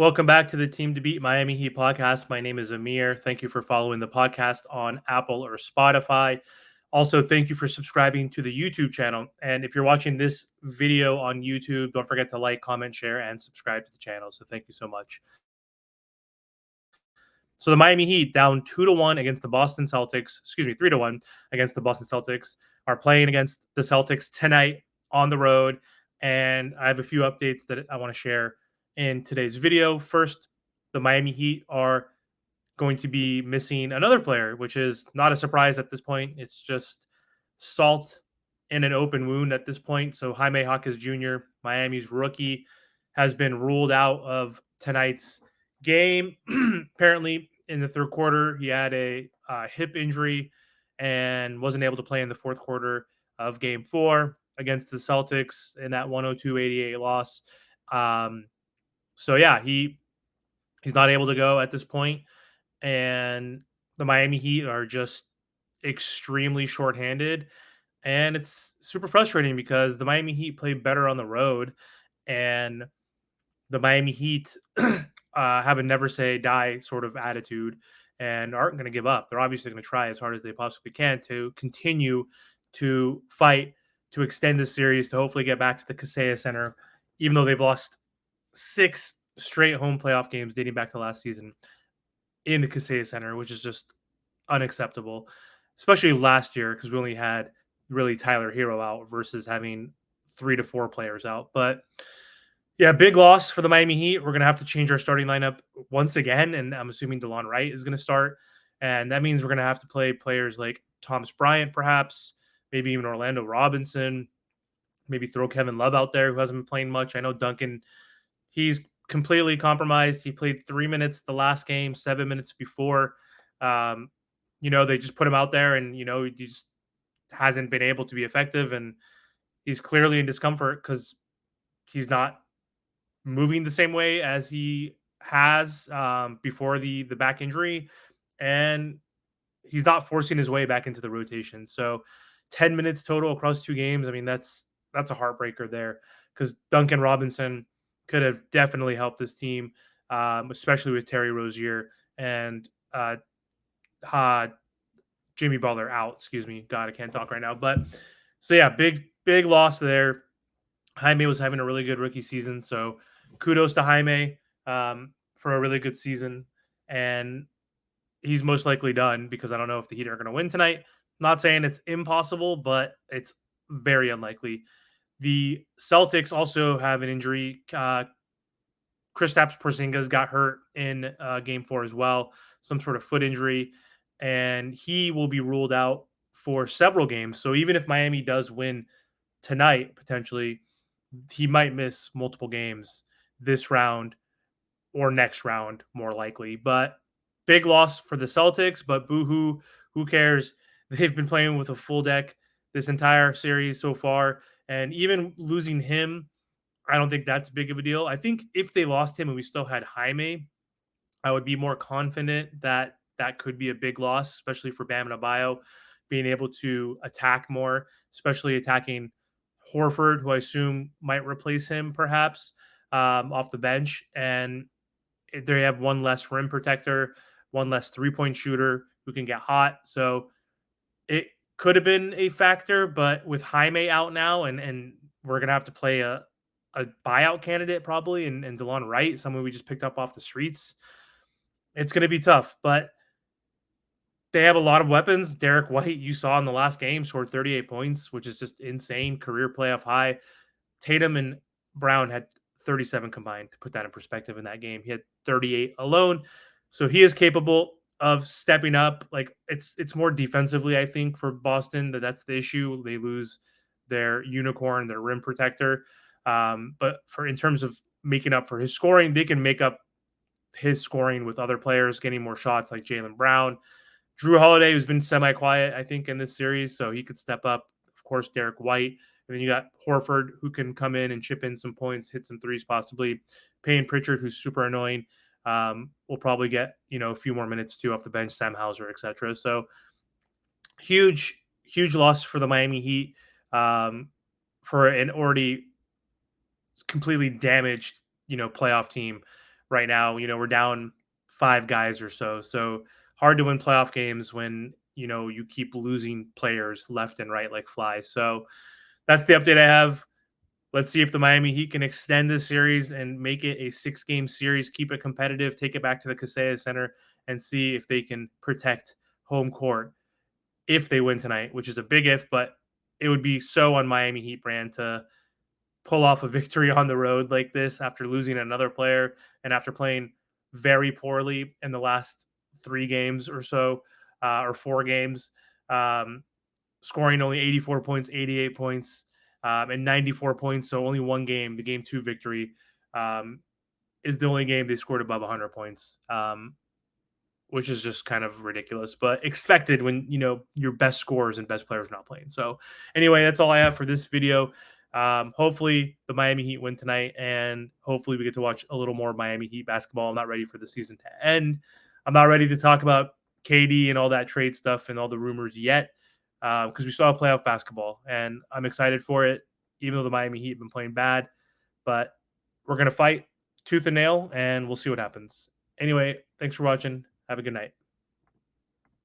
Welcome back to the Team to Beat Miami Heat podcast. My name is Amir. Thank you for following the podcast on Apple or Spotify. Also, thank you for subscribing to the YouTube channel. And if you're watching this video on YouTube, don't forget to like, comment, share, and subscribe to the channel. So thank you so much. So the Miami Heat down 2-1 against the Boston Celtics, 3-1 against the Boston Celtics, are playing against the Celtics tonight on the road. And I have a few updates that I want to share in today's video. First, the Miami Heat are going to be missing another player, which is not a surprise at this point. It's just salt in an open wound at this point. So Jaime Jaquez Jr., Miami's rookie, has been ruled out of tonight's game. Apparently, in the third quarter, he had a hip injury and wasn't able to play in the fourth quarter of Game 4 against the Celtics in that 102-88 loss. So yeah, he's not able to go at this point, and the Miami Heat are just extremely shorthanded, and it's super frustrating because the Miami Heat play better on the road, and the Miami Heat have a never say die sort of attitude and aren't going to give up. They're obviously going to try as hard as they possibly can to continue to fight to extend the series to hopefully get back to the Kaseya Center, even though they've lost 6 straight home playoff games dating back to last season in the Kaseya Center, which is just unacceptable, especially last year because we only had really Tyler Hero out versus having 3 to 4 players out. But yeah, big loss for the Miami Heat. We're going to have to change our starting lineup once again, and I'm assuming DeLon Wright is going to start. And that means we're going to have to play players like Thomas Bryant, perhaps, maybe even Orlando Robinson, maybe throw Kevin Love out there who hasn't been playing much. I know Duncan, he's completely compromised. He played 3 minutes the last game, 7 minutes before. They just put him out there, and, he just hasn't been able to be effective. And he's clearly in discomfort because he's not moving the same way as he has before the back injury, and he's not forcing his way back into the rotation. So 10 minutes total across 2 games. I mean, that's a heartbreaker there because Duncan Robinson could have definitely helped this team, especially with Terry Rozier and Jimmy Butler out. Excuse me. God, I can't talk right now. But so yeah, big loss there. Jaime was having a really good rookie season, so kudos to Jaime for a really good season. And he's most likely done because I don't know if the Heat are going to win tonight. Not saying it's impossible, but it's very unlikely. The Celtics also have an injury. Kristaps Porzingas got hurt in Game 4 as well, some sort of foot injury, and he will be ruled out for several games. So even if Miami does win tonight, potentially, he might miss multiple games this round or next round, more likely. But big loss for the Celtics, but boo-hoo, who cares? They've been playing with a full deck this entire series so far, and even losing him, I don't think that's big of a deal. I think if they lost him and we still had Jaime, I would be more confident that that could be a big loss, especially for Bam Adebayo being able to attack more, especially attacking Horford, who I assume might replace him perhaps off the bench. And they have one less rim protector, one less 3-point shooter who can get hot. So it could have been a factor, but with Jaime out now, and we're gonna have to play a buyout candidate probably, and DeLon Wright, someone we just picked up off the streets, it's gonna be tough. But they have a lot of weapons. Derek White, you saw in the last game, scored 38 points, which is just insane, career playoff high. Tatum and Brown had 37 combined, to put that in perspective in that game. He had 38 alone. So he is capable of stepping up. Like it's more defensively, I think, for Boston that's the issue. They lose their unicorn, their rim protector. But for in terms of making up for his scoring, they can make up his scoring with other players getting more shots like Jaylen Brown. Drew Holiday, who's been semi-quiet, I think, in this series, so he could step up. Of course, Derek White. And then you got Horford, who can come in and chip in some points, hit some threes possibly. Payne Pritchard, who's super annoying, will probably get a few more minutes too off the bench. Sam Hauser, etc. So huge loss for the Miami Heat for an already completely damaged playoff team right now. We're down 5 guys or so. So hard to win playoff games when, you keep losing players left and right like flies. So that's the update I have. Let's see if the Miami Heat can extend this series and make it a 6-game series, keep it competitive, take it back to the Kaseya Center, and see if they can protect home court if they win tonight, which is a big if, but it would be so on Miami Heat brand to pull off a victory on the road like this after losing another player and after playing very poorly in the last 3 games or so, or 4 games, scoring only 84 points, 88 points, and 94 points. So only one game, the game 2 victory, um, is the only game they scored above 100 points. Which is just kind of ridiculous, but expected when your best scorers and best players are not playing. So anyway, that's all I have for this video. Hopefully the Miami Heat win tonight, and hopefully we get to watch a little more Miami Heat basketball. I'm not ready for the season to end. I'm not ready to talk about KD and all that trade stuff and all the rumors yet, because we still have playoff basketball, and I'm excited for it, even though the Miami Heat have been playing bad. But we're gonna fight tooth and nail, and we'll see what happens. Anyway, thanks for watching. Have a good night.